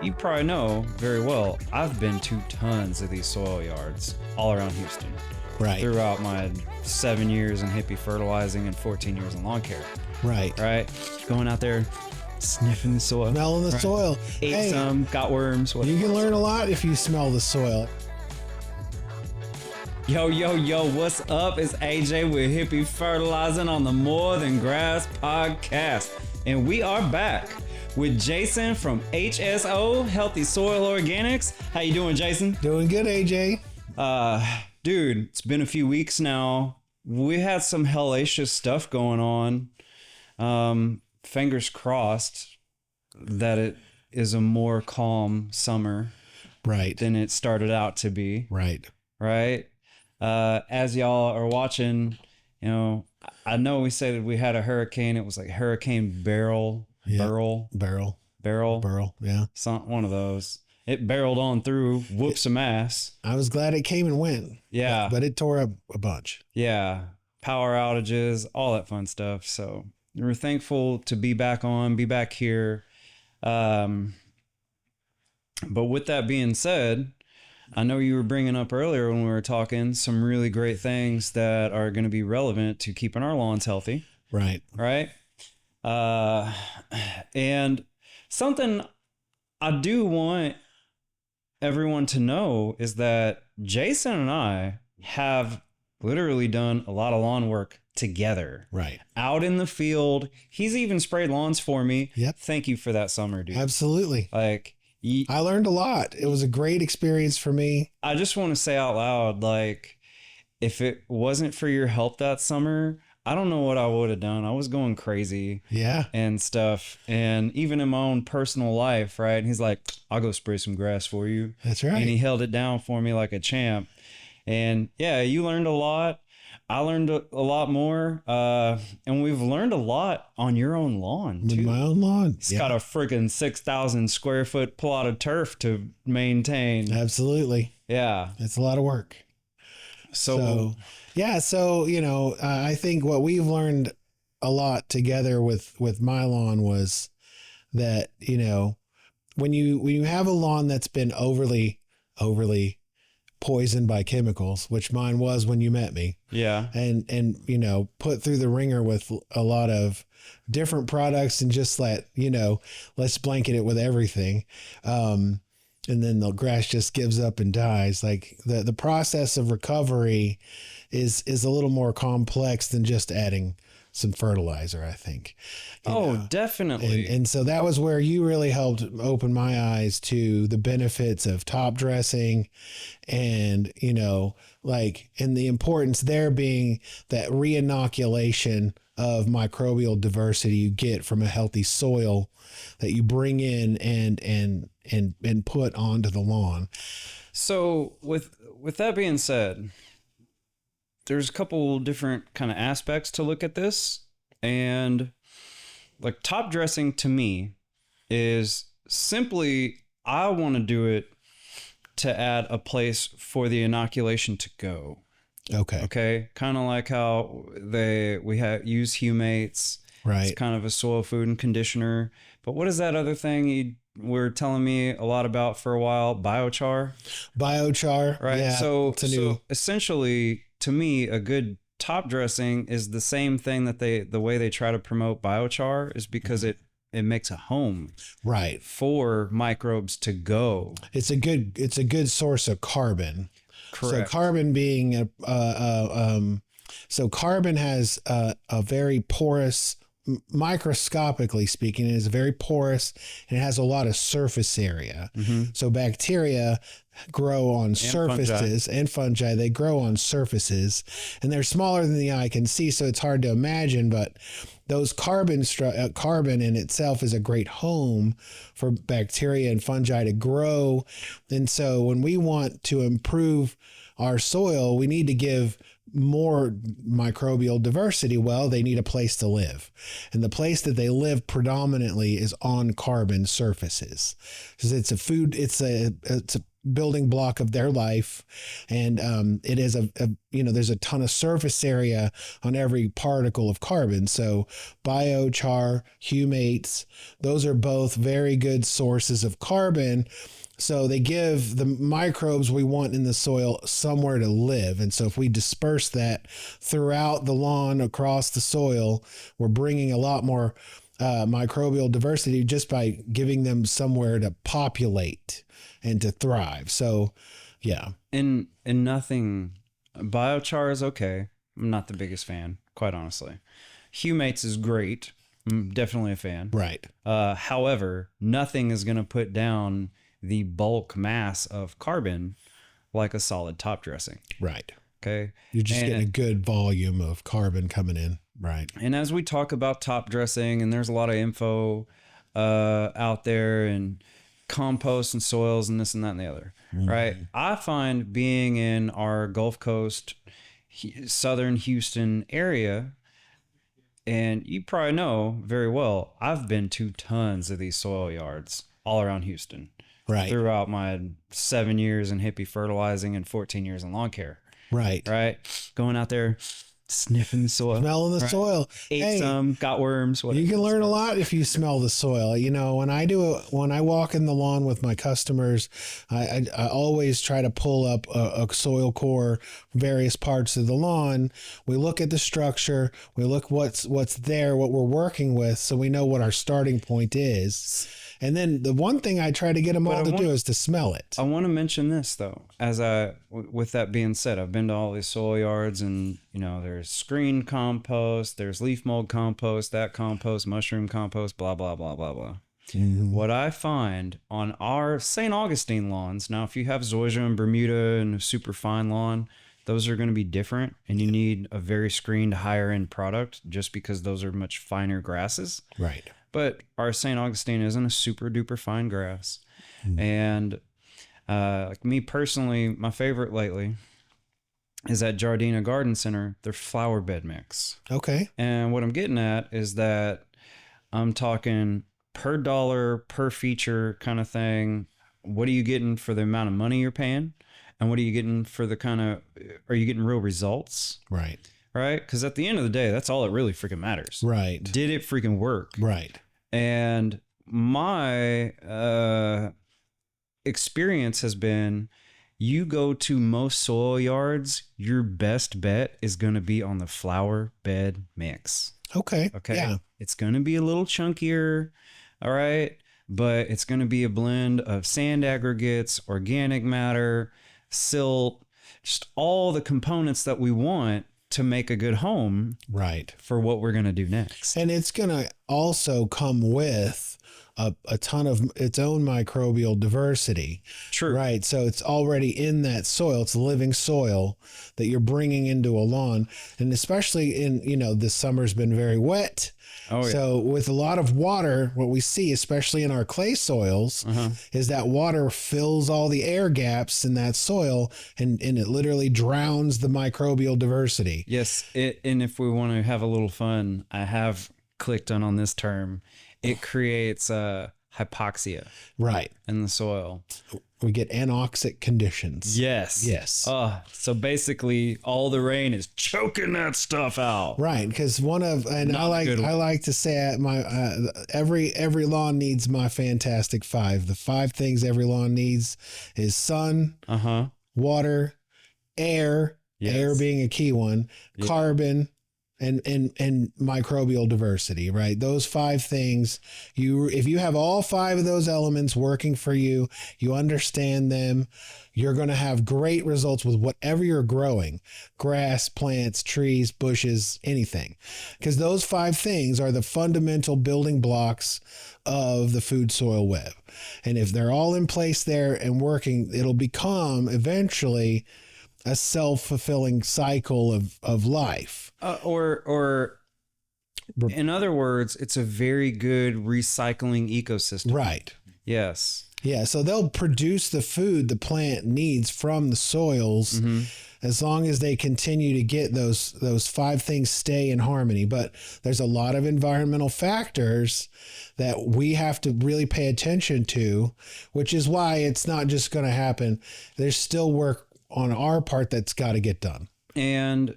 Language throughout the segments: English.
you probably know very well, I've been to tons of these soil yards all around Houston. Right. Throughout my 7 years in Hippie fertilizing and 14 years in lawn care. Right. Right. Going out there, sniffing the soil. Smelling the soil. Ate some, got worms. You can learn a lot if you smell the soil. Yo, what's up? It's AJ with Hippie Fertilizing on the More Than Grass podcast. And we are back with Jason from HSO, Healthy Soil Organics. How you doing, Jason? Doing good, AJ. Dude, it's been a few weeks now. We had some hellacious stuff going on. Fingers crossed that it is a more calm summer. Right. Than it started out to be. Right. Right. As y'all are watching, you know, I know we said we had a hurricane. It was like Hurricane Beryl. Yeah. Beryl. Yeah. One of those. It barreled on through, whooped some ass. I was glad it came and went. Yeah. But it tore up a bunch. Yeah. Power outages, all that fun stuff. So we're thankful to be back here. But with that being said, I know you were bringing up earlier when we were talking some really great things that are going to be relevant to keeping our lawns healthy. Right. Right. And something I do want everyone to know is that Jason and I have literally done a lot of lawn work together. Right. Out in the field. He's even sprayed lawns for me. Yep. Thank you for that summer, dude. Absolutely. Like, I learned a lot. It was a great experience for me. I just want to say out loud, like, if it wasn't for your help that summer, I don't know what I would have done. I was going crazy. Yeah. And stuff. And even in my own personal life, right? And he's like, I'll go spray some grass for you. That's right. And he held it down for me like a champ. And yeah, you learned a lot. I learned a lot more. And we've learned a lot on your own lawn, too. With my own lawn. It's got a freaking 6,000 square foot plot of turf to maintain. Absolutely. Yeah. It's a lot of work. So you know, I think what we've learned a lot together with my lawn was that, you know, when you have a lawn that's been overly poisoned by chemicals, which mine was when you met me. Yeah. And you know, put through the ringer with a lot of different products and just let's blanket it with everything. And then the grass just gives up and dies. Like the process of recovery is a little more complex than just adding some fertilizer, I think. You know? Definitely. And so that was where you really helped open my eyes to the benefits of top dressing and, you know, like, and the importance there being that re-inoculation of microbial diversity you get from a healthy soil that you bring in and put onto the lawn. So with that being said, there's a couple different kind of aspects to look at this. And like top dressing to me is simply, I want to do it to add a place for the inoculation to go. Okay. Kind of like how we use humates. Right. It's kind of a soil food and conditioner. But what is that other thing you were telling me a lot about for a while? Biochar, right? Yeah, So essentially, to me, a good top dressing is the same thing that the way they try to promote biochar is because it makes a home, right, for microbes to go. It's a good source of carbon. Correct. So carbon being carbon has a very porous, microscopically speaking, it is very porous and it has a lot of surface area. Mm-hmm. So bacteria grow on surfaces and fungi, they grow on surfaces and they're smaller than the eye can see. So it's hard to imagine, but those carbon in itself is a great home for bacteria and fungi to grow. And so when we want to improve our soil, we need to give more microbial diversity. Well, they need a place to live. And the place that they live predominantly is on carbon surfaces. Because it's a building block of their life. And it is there's a ton of surface area on every particle of carbon. So biochar, humates, those are both very good sources of carbon. So they give the microbes we want in the soil somewhere to live. And so if we disperse that throughout the lawn, across the soil, we're bringing a lot more microbial diversity just by giving them somewhere to populate and to thrive. So, yeah. And nothing, biochar is okay. I'm not the biggest fan, quite honestly. Humates is great. I'm definitely a fan. Right. However, nothing is going to put down the bulk mass of carbon like a solid top dressing. Right. Okay. You're just getting a good volume of carbon coming in. Right. And as we talk about top dressing, and there's a lot of info out there, and compost and soils and this and that and the other, right? I find being in our Gulf Coast, southern Houston area, and you probably know very well, I've been to tons of these soil yards all around Houston. Right. Throughout my 7 years in Hippie fertilizing and 14 years in lawn care. Right. Right. Going out there, sniffing the soil. Smelling the soil. Ate some, got worms. Whatever. You can learn a lot if you smell the soil. You know, when I walk in the lawn with my customers, I always try to pull up a soil core, various parts of the lawn. We look at the structure. We look what's there, what we're working with, so we know what our starting point is. And then the one thing I try to get them all to do is to smell it. I want to mention this though, with that being said, I've been to all these soil yards, and there's screen compost, there's leaf mold compost, that compost, mushroom compost, blah, blah, blah, blah, blah. Mm-hmm. What I find on our St. Augustine lawns, now if you have zoysia and Bermuda and a super fine lawn, those are going to be different, and you need a very screened higher end product just because those are much finer grasses. Right. But our St. Augustine isn't a super duper fine grass. And like me personally, my favorite lately is at Jardina Garden Center, their flower bed mix. Okay. And what I'm getting at is that I'm talking per dollar, per feature kind of thing. What are you getting for the amount of money you're paying? And what are you getting for are you getting real results? Right. Right? Because at the end of the day, that's all that really freaking matters. Right. Did it freaking work? Right. And my experience has been, you go to most soil yards, your best bet is going to be on the flower bed mix. Okay. Yeah. It's going to be a little chunkier. All right. But it's going to be a blend of sand aggregates, organic matter, silt, just all the components that we want to make a good home. Right. For what we're going to do next. And it's going to also come with a ton of its own microbial diversity. True. Right. So it's already in that soil. It's living soil that you're bringing into a lawn. And especially this summer's been very wet. Oh, yeah. So with a lot of water, what we see, especially in our clay soils, is that water fills all the air gaps in that soil, and it literally drowns the microbial diversity. Yes. And if we want to have a little fun, I have clicked on this term. It creates hypoxia. Right. In the soil. We get anoxic conditions. Yes. So basically all the rain is choking that stuff out. Right. Because I like to say every lawn needs my fantastic five. The 5 things every lawn needs is sun, water, air, air being a key one, carbon, and microbial diversity, right? Those 5 things, if you have all 5 of those elements working for you, you understand them, you're going to have great results with whatever you're growing: grass, plants, trees, bushes, anything. Because those 5 things are the fundamental building blocks of the food soil web. And if they're all in place there and working, it'll become eventually a self-fulfilling cycle of life. Or in other words, it's a very good recycling ecosystem. Right. Yes. Yeah. So they'll produce the food the plant needs from the soils. as long as they continue to get those 5 things stay in harmony. But there's a lot of environmental factors that we have to really pay attention to, which is why it's not just going to happen. There's still work on our part that's got to get done. And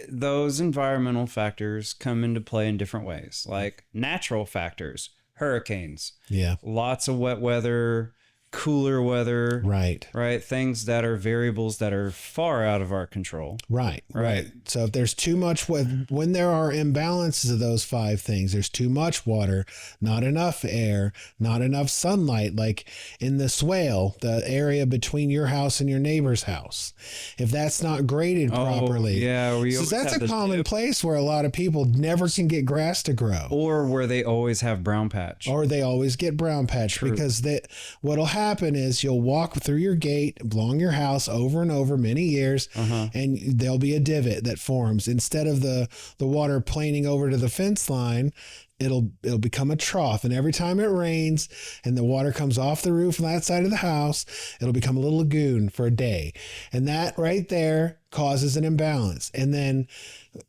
those environmental factors come into play in different ways, like natural factors, hurricanes, lots of wet weather, cooler weather, right? Things that are variables that are far out of our control. Right. So if there's too much, when there are imbalances of those 5 things, there's too much water, not enough air, not enough sunlight, like in the swale, the area between your house and your neighbor's house. If that's not graded properly, so that's a common place where a lot of people never can get grass to grow. Or where they always have brown patch. Or they always get brown patch. True. Because what'll happen is you'll walk through your gate along your house over and over many years, and there'll be a divot that forms. Instead of the water planing over to the fence line, it'll become a trough, and every time it rains and the water comes off the roof on that side of the house, it'll become a little lagoon for a day, and that right there causes an imbalance. And then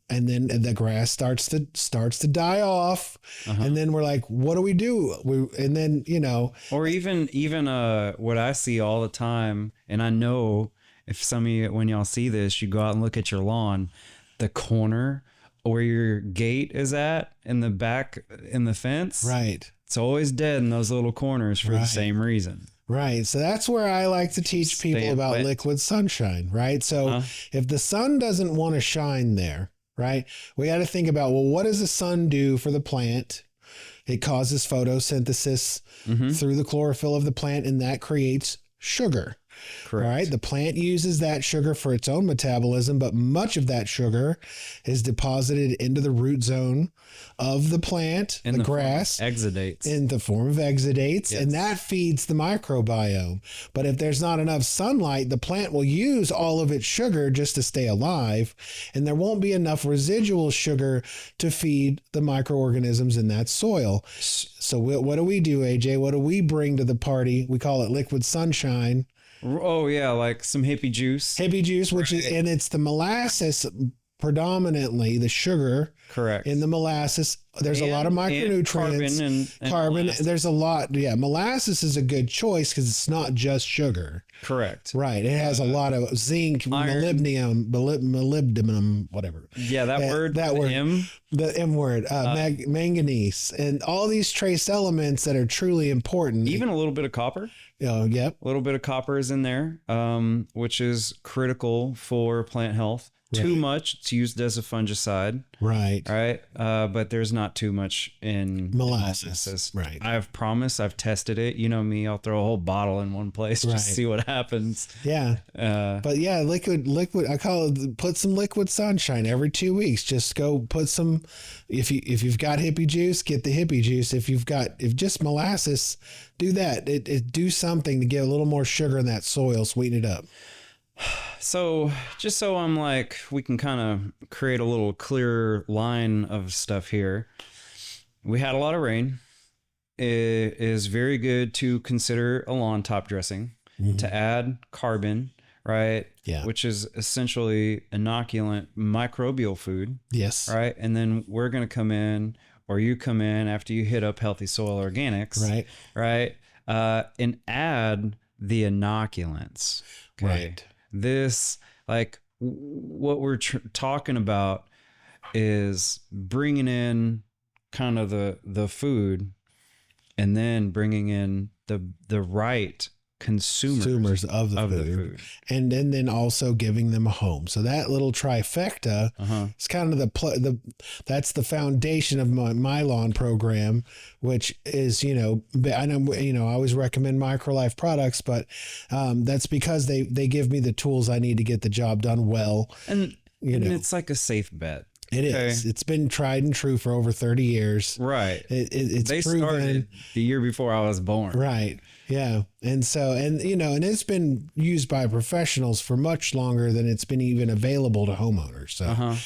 the grass starts to die off, and then we're like, what do we do? And then or even what I see all the time, and I know if some of you, when y'all see this, you go out and look at your lawn, the corner where your gate is at in the back in the fence, right? It's always dead in those little corners for the same reason. Right. So that's where I like to teach people about liquid sunshine, right? So if the sun doesn't want to shine there, right, we got to think about, well, what does the sun do for the plant? It causes photosynthesis through the chlorophyll of the plant, and that creates sugar. Correct. All right. The plant uses that sugar for its own metabolism, but much of that sugar is deposited into the root zone of the plant, the grass, exudates in the form of exudates, and that feeds the microbiome. But if there's not enough sunlight, the plant will use all of its sugar just to stay alive, and there won't be enough residual sugar to feed the microorganisms in that soil. So what do we do, AJ? What do we bring to the party? We call it liquid sunshine. Oh yeah, like some hippie juice. Hippie juice, which is, and it's the molasses predominantly, the sugar. Correct. In the molasses, there's a lot of micronutrients. And carbon. There's a lot. Yeah, molasses is a good choice because it's not just sugar. Correct. Right. It has a lot of zinc, molybdenum, whatever. Yeah, that word. The M word, manganese, and all these trace elements that are truly important. Even a little bit of copper. Yep. A little bit of copper is in there, which is critical for plant health. Right. Too much, it's used as a fungicide. Right. But there's not too much in molasses. Right. I've tested it. You know me, I'll throw a whole bottle in one place just to see what happens. Yeah. But yeah, liquid, I call it, put some liquid sunshine every 2 weeks. Just go put some, if you've got hippie juice, get the hippie juice. If just molasses, do that. Do something to get a little more sugar in that soil, sweeten it up. So just so I'm like, we can kind of create a little clearer line of stuff here. We had a lot of rain. It is very good to consider a lawn top dressing, to add carbon, right? Yeah. Which is essentially inoculant microbial food. Yes. Right. And then we're going to come in, or you come in after you hit up Healthy Soil Organics. Right. Right. And add the inoculants. Okay. Right. This, like, what we're talking about is bringing in kind of the food, and then bringing in the right consumers of the food. And then also giving them a home. So that little trifecta is kind of that's the foundation of my lawn program, which is, I know, I always recommend MicroLife products, but that's because they give me the tools I need to get the job done well. And it's like a safe bet. It is. It's been tried and true for over 30 years. Right. It's they proven. Started the year before I was born. Right. Yeah. And so, and it's been used by professionals for much longer than it's been even available to homeowners. So,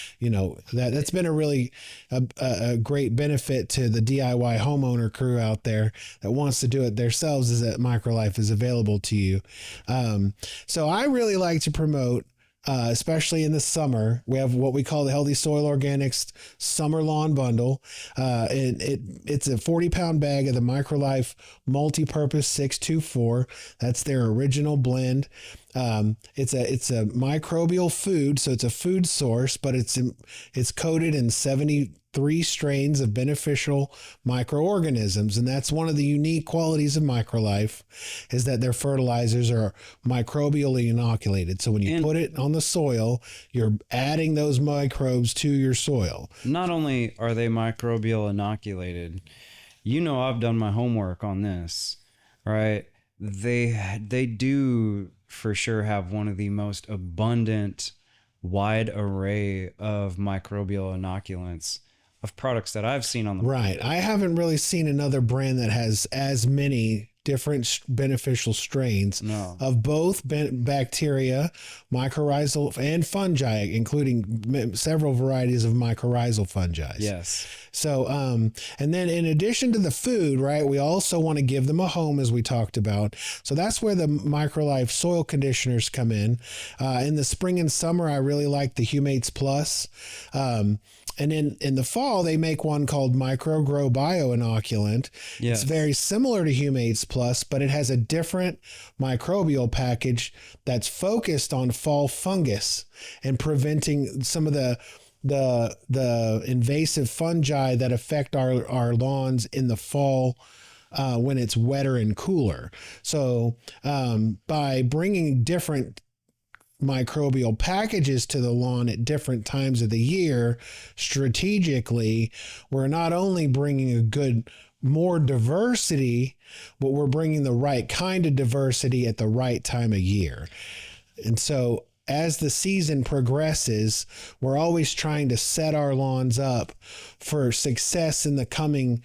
that's been a really a great benefit to the DIY homeowner crew out there that wants to do it themselves, is that MicroLife is available to you. So I really like to promote especially in the summer. We have what we call the Healthy Soil Organics Summer Lawn Bundle. It's a 40-pound bag of the Microlife Multi-Purpose 624. That's their original blend. It's a microbial food, so it's a food source, but it's coated in 73 strains of beneficial microorganisms, and that's one of the unique qualities of Microlife, is that their fertilizers are microbially inoculated. So when you put it on the soil, you're adding those microbes to your soil. Not only are they microbial inoculated, I've done my homework on this, right? They do for sure have one of the most abundant, wide array of microbial inoculants of products that I've seen on the right. market. I haven't really seen another brand that has as many different beneficial strains of both bacteria, mycorrhizal, and fungi, including several varieties of mycorrhizal fungi. Yes. So, and then in addition to the food, right, we also want to give them a home, as we talked about. So that's where the Microlife soil conditioners come in. In the spring and summer, I really like the Humates Plus. And in the fall, they make one called Micro Grow Bio Inoculant. Yes. It's very similar to Humates Plus, but it has a different microbial package that's focused on fall fungus and preventing some of the invasive fungi that affect our lawns in the fall when it's wetter and cooler. So by bringing different microbial packages to the lawn at different times of the year, strategically, we're not only bringing more diversity, but we're bringing the right kind of diversity at the right time of year. And so as the season progresses, we're always trying to set our lawns up for success in the coming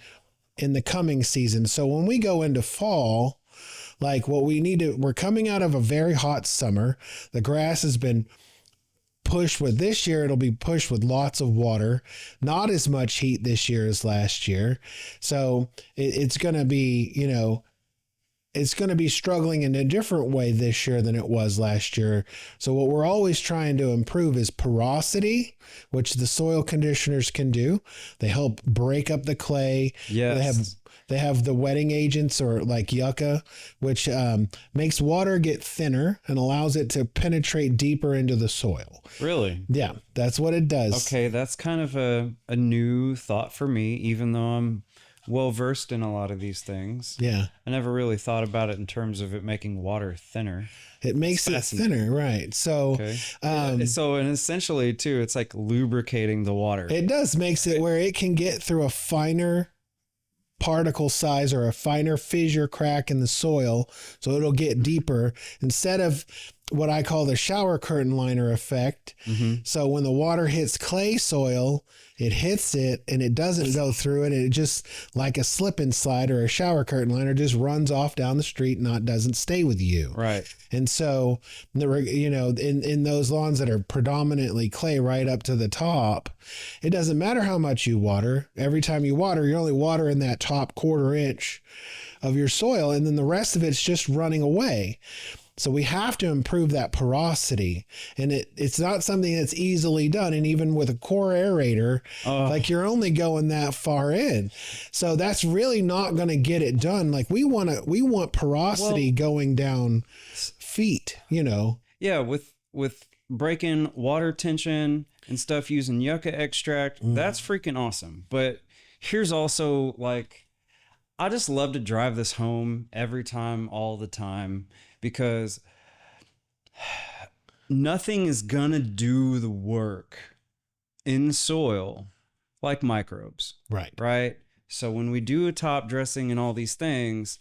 season. So when we go into fall, like we're coming out of a very hot summer. The grass has been pushed with, this year it'll be pushed with lots of water, not as much heat this year as last year. So it's going to be, it's going to be struggling in a different way this year than it was last year. So what we're always trying to improve is porosity, which the soil conditioners can do. They help break up the clay. Yes. They have the wetting agents, or like yucca, which makes water get thinner and allows it to penetrate deeper into the soil. Really? Yeah, that's what it does. Okay, that's kind of a new thought for me, even though I'm well versed in a lot of these things. Yeah. I never really thought about it in terms of it making water thinner. It makes it thinner, right? So, okay. And essentially too, it's like lubricating the water. It does, makes it where it can get through a finer particle size or a finer fissure crack in the soil, so it'll get deeper instead of what I call the shower curtain liner effect. Mm-hmm. So when the water hits clay soil, it hits it and it doesn't go through it. It just, like a slip and slide or a shower curtain liner, just runs off down the street and doesn't stay with you. Right. And so, in those lawns that are predominantly clay right up to the top, it doesn't matter how much you water. Every time you water, you're only watering that top quarter inch of your soil, and then the rest of it's just running away. So we have to improve that porosity, and it's not something that's easily done. And even with a core aerator, like you're only going that far in. So that's really not going to get it done. Like we want porosity going down feet, Yeah. With breaking water tension and stuff using yucca extract, that's freaking awesome. But here's also I just love to drive this home every time, all the time, because nothing is gonna do the work in soil like microbes. Right. So when we do a top dressing and all these things,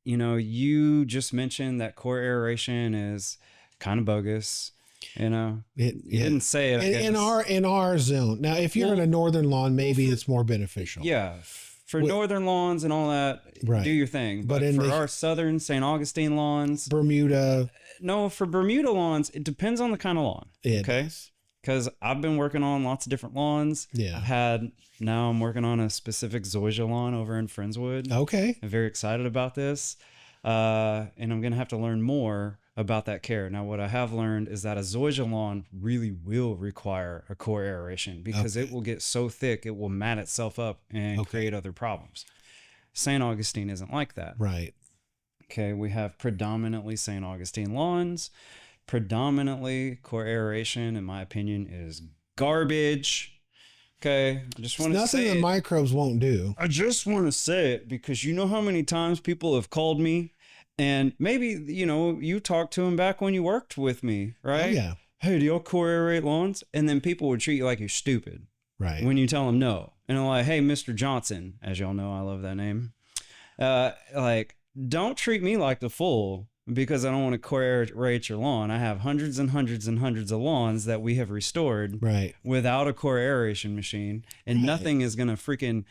you just mentioned that core aeration is kind of bogus. You didn't say it in our zone. Now, if you're in a northern lawn, maybe it's more beneficial. Yeah. For northern lawns and all that, do your thing. But for our southern St. Augustine lawns, Bermuda. No, for Bermuda lawns, it depends on the kind of lawn. Okay. Because I've been working on lots of different lawns. Yeah. Now I'm working on a specific zoysia lawn over in Friendswood. Okay. I'm very excited about this. And I'm going to have to learn more about that care. Now, what I have learned is that a zoysia lawn really will require a core aeration because it will get so thick, it will mat itself up and create other problems. St. Augustine isn't like that. Right. Okay, we have predominantly St. Augustine lawns. Predominantly core aeration, in my opinion, is garbage. Okay, I just want to say nothing the microbes won't do. I just want to say it because you know how many times people have called me, and maybe you talked to them back when you worked with me, right? Oh, yeah. Hey, do y'all core aerate lawns? And then people would treat you like you're stupid, right? When you tell them no, and they're like, "Hey, Mr. Johnson," as y'all know, I love that name. Like, don't treat me like the fool. Because I don't want to core aerate your lawn. I have hundreds and hundreds and hundreds of lawns that we have restored without a core aeration machine. And nothing is going to freaking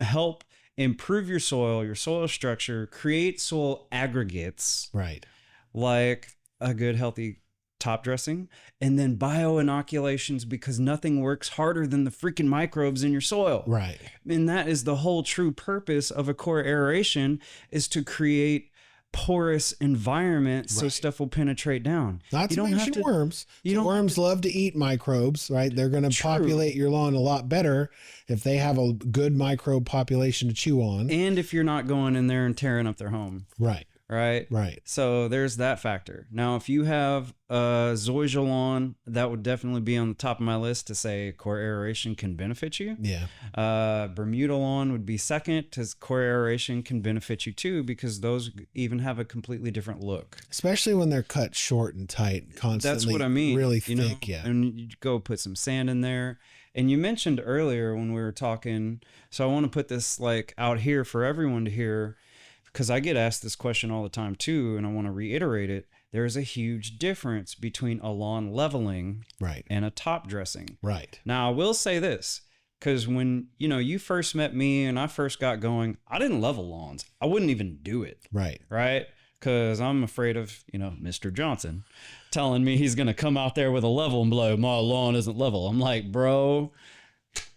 help improve your soil structure, create soil aggregates. Right. Like a good, healthy top dressing. And then bioinoculations, because nothing works harder than the freaking microbes in your soil. Right. And that is the whole true purpose of a core aeration, is to create porous environment so stuff will penetrate down. Not to mention worms. Worms love to eat microbes, right? They're going to populate your lawn a lot better if they have a good microbe population to chew on. And if you're not going in there and tearing up their home. Right. Right. So there's that factor. Now, if you have a zoysia lawn, that would definitely be on the top of my list to say core aeration can benefit you. Yeah. Bermuda lawn would be second, because core aeration can benefit you too, because those even have a completely different look. Especially when they're cut short and tight constantly. That's what I mean. Really thick, yeah. And you go put some sand in there. And you mentioned earlier when we were talking, so I want to put this like out here for everyone to hear, because I get asked this question all the time too, and I want to reiterate it. There's a huge difference between a lawn leveling and a top dressing. Right. Now, I will say this, because when you first met me and I first got going, I didn't level lawns. I wouldn't even do it. Right. Because I'm afraid of, Mr. Johnson telling me he's going to come out there with a level and blow. My lawn isn't level. I'm like, bro,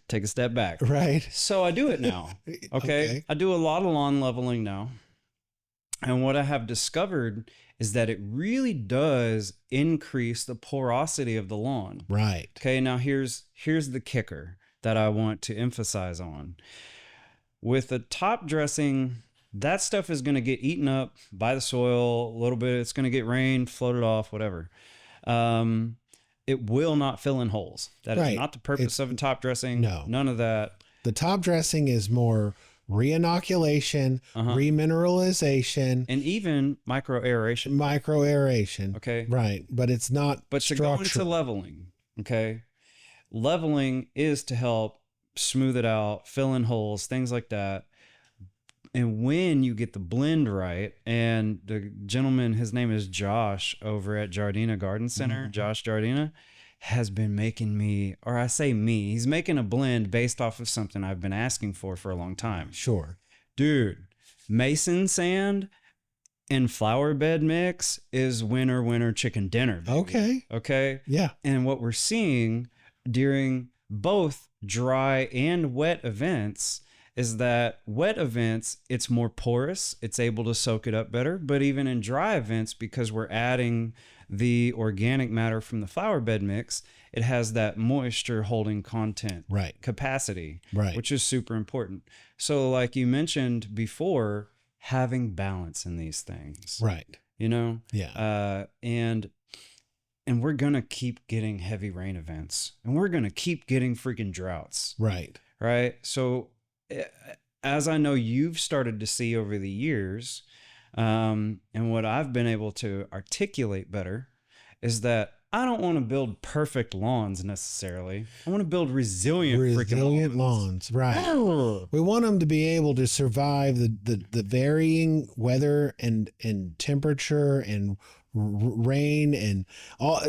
take a step back. Right. So I do it now. Okay. I do a lot of lawn leveling now. And what I have discovered is that it really does increase the porosity of the lawn. Right. Okay. Now here's the kicker that I want to emphasize on. With the top dressing, that stuff is going to get eaten up by the soil a little bit. It's going to get rain, floated off, whatever. It will not fill in holes. That is not the purpose of a top dressing. No. None of that. The top dressing is more re-inoculation, remineralization, and even micro-aeration. Okay. Right. But it's not to go into leveling, okay? Leveling is to help smooth it out, fill in holes, things like that. And when you get the blend right, and the gentleman, his name is Josh over at Jardina Garden Center, Josh Jardina, has been making me, or I say me, he's making a blend based off of something I've been asking for a long time. Sure. Dude, Mason sand and flower bed mix is winner chicken dinner. Baby. Okay. Yeah. And what we're seeing during both dry and wet events is that wet events, it's more porous. It's able to soak it up better. But even in dry events, because we're adding the organic matter from the flower bed mix, it has that moisture holding content capacity, which is super important. So like you mentioned before, having balance in these things. Right. Yeah. And we're going to keep getting heavy rain events, and we're going to keep getting freaking droughts. Right. So as I know you've started to see over the years, and what I've been able to articulate better is that I don't want to build perfect lawns necessarily. I want to build resilient lawns. Right. We want them to be able to survive the varying weather and temperature and rain and all.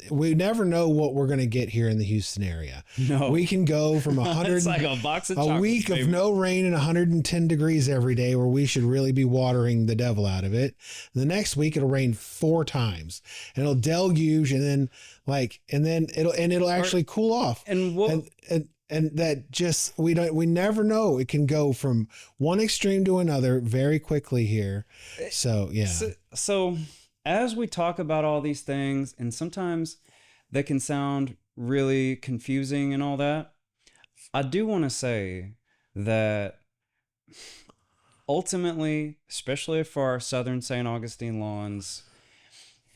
We never know what we're going to get here in the Houston area. No, we can go from 100 it's like a box of chocolates, a week of no rain and 110 degrees every day, where we should really be watering the devil out of it. The next week it'll rain 4 times and it'll deluge, and then it'll actually cool off. And that just, we never know. It can go from one extreme to another very quickly here. So yeah. So as we talk about all these things, and sometimes they can sound really confusing and all that, I do want to say that ultimately, especially for our southern St. Augustine lawns,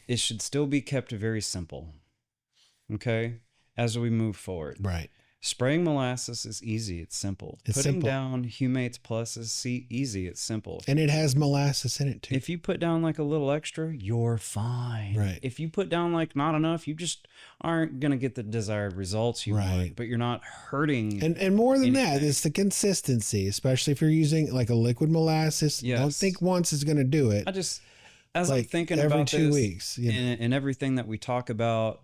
it should still be kept very simple. Okay? As we move forward. Right. Spraying molasses is easy. It's simple. It's Putting simple. down Humates Plus is easy. It's simple. And it has molasses in it too. If you put down like a little extra, you're fine. Right. If you put down like not enough, you just aren't going to get the desired results you want, but you're not hurting. And more than anything. that, it's the consistency, especially if you're using like a liquid molasses. Yes. Don't think once is going to do it. I just, as like I'm thinking every about 2 this weeks, you know. and everything that we talk about,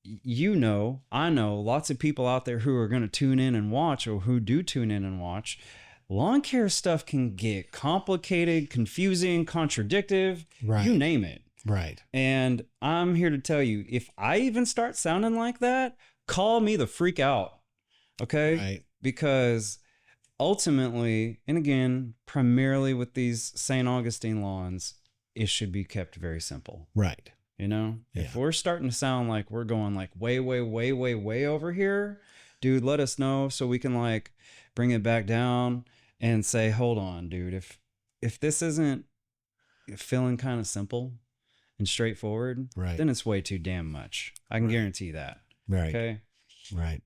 I know lots of people out there who are going to tune in and watch, or who do tune in and watch. Lawn care stuff can get complicated, confusing, contradictive, you name it. Right. And I'm here to tell you, if I even start sounding like that, call me the freak out. Okay? Right. Because ultimately, and again, primarily with these St. Augustine lawns, it should be kept very simple. Right. You know, if we're starting to sound like we're going like way over here, dude, let us know so we can like bring it back down and say, hold on, dude, if this isn't feeling kind of simple and straightforward, then it's way too damn much. I can guarantee that. Right. Okay. Right.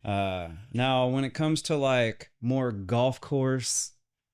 Now when it comes to like more golf course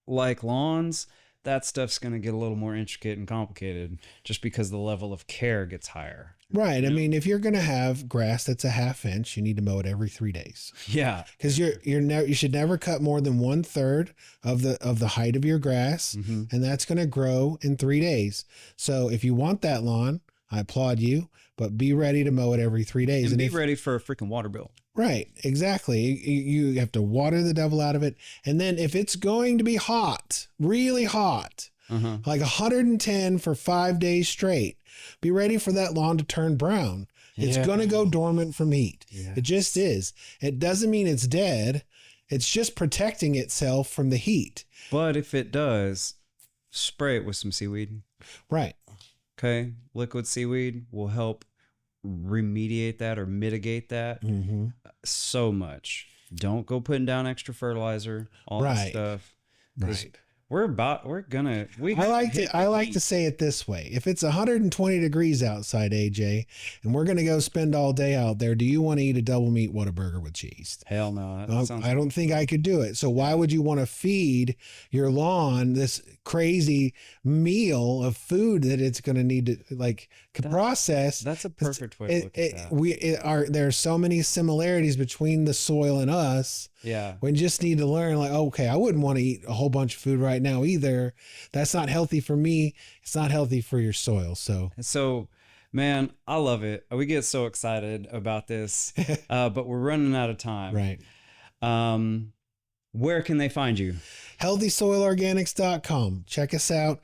like lawns, that stuff's going to get a little more intricate and complicated just because the level of care gets higher. Right. I mean, if you're going to have grass that's a 1/2 inch, you need to mow it every 3 days. Yeah. Because you should never cut more than 1/3 of the height of your grass, and that's going to grow in 3 days. So if you want that lawn, I applaud you, but be ready to mow it every 3 days. And be ready for a freaking water bill. Right, exactly. You have to water the devil out of it. And then if it's going to be hot, really hot, like 110 for 5 days straight, be ready for that lawn to turn brown. It's going to go dormant from heat. It just is. It doesn't mean it's dead. It's just protecting itself from the heat. But if it does, spray it with some seaweed. Right. Okay. Liquid seaweed will help remediate that or mitigate that so much. Don't go putting down extra fertilizer, all that stuff. Right. I like to say it this way. If it's 120 degrees outside, AJ, and we're going to go spend all day out there, do you want to eat a double meat Whataburger with cheese? Hell no. I don't think I could do it. So why would you want to feed your lawn this crazy meal of food that it's going to need to process? That's a perfect way to look at that. There are so many similarities between the soil and us. Yeah. We just need to learn okay, I wouldn't want to eat a whole bunch of food right now either. That's not healthy for me. It's not healthy for your soil. So, man, I love it. We get so excited about this, but we're running out of time. Right. Where can they find you? healthysoilorganics.com. Check us out.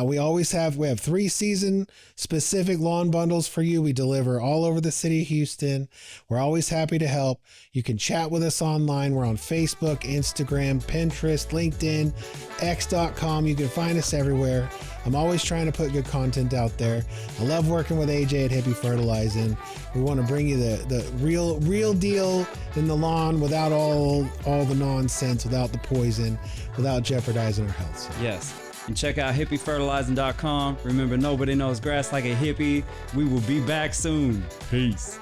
We have 3 season specific lawn bundles for you. We deliver all over the city of Houston. We're always happy to help. You can chat with us online. We're on Facebook, Instagram, Pinterest, LinkedIn, x.com. You can find us everywhere. I'm always trying to put good content out there. I love working with AJ at Hippie Fertilizing. We want to bring you the real deal in the lawn without all the nonsense, without the poison, without jeopardizing our health. So. Yes. And check out hippiefertilizing.com. Remember, nobody knows grass like a hippie. We will be back soon. Peace.